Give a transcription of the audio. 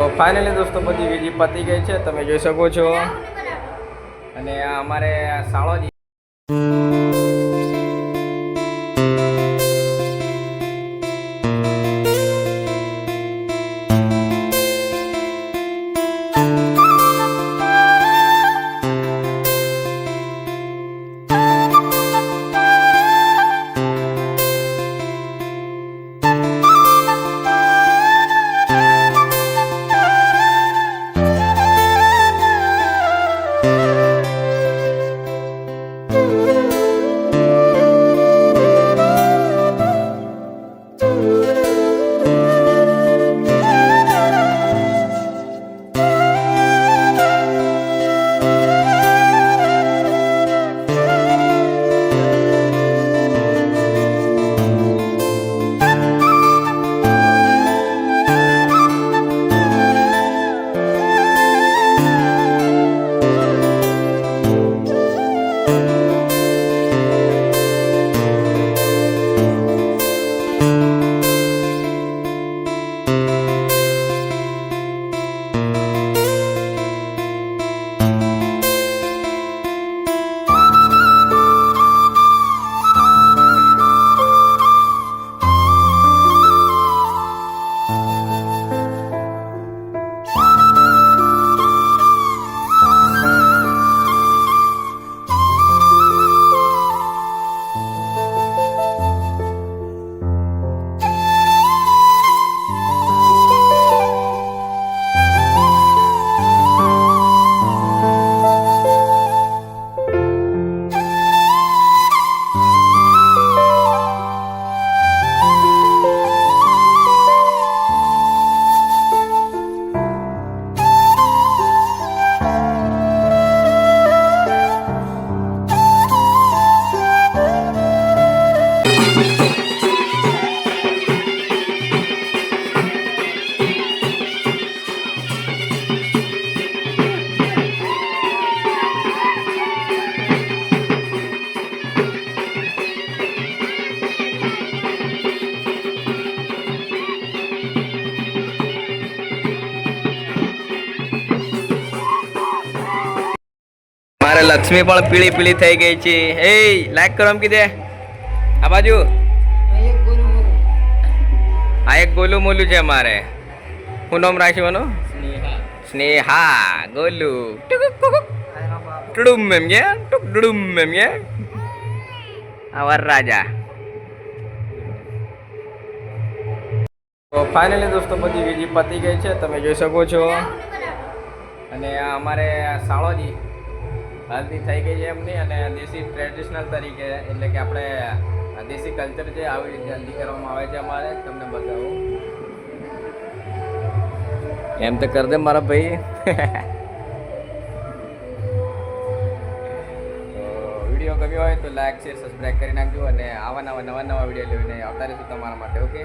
તો ફાઇનલી દોસ્તો બધી વિધિ પતી ગઈ છે, તમે જોઈ શકો છો. અને આ અમારે શાળાજી મારે લક્ષ્મી પણ પીળી પીળી થઈ ગઈ છે. એ લાઈક કરો એમ કીધે આ બાજુ. આ એક ગોલું મોલું છે અમારે. શું નામ રાખ્યું? સ્નેહા ગોલુ ટુડુમ એમ કે ટુકડુમ એમ કે આ વરરાજા. તો ફાઇનલી દોસ્તો બધી વિધિ પતી ગઈ છે, તમે જોઈ શકો છો. અને આ અમારે શાળાજી હલ્દી થઈ ગઈ છે એમની, અને દેશી ટ્રેડિશનલ તરીકે, એટલે કે આપણે દેશી કલ્ચર છે, આવી રીતે હલ્દી કરવામાં આવે છે અમારે. તમને બતાવું એમ તો કર દે મારા ભાઈ. તો વિડીયો ગમ્યો હોય તો લાઈક શેર સબસ્ક્રાઈબ કરી નાખજો, અને આવા નવા વિડીયો લઈને આવતા રહીશું તમારા માટે. ઓકે.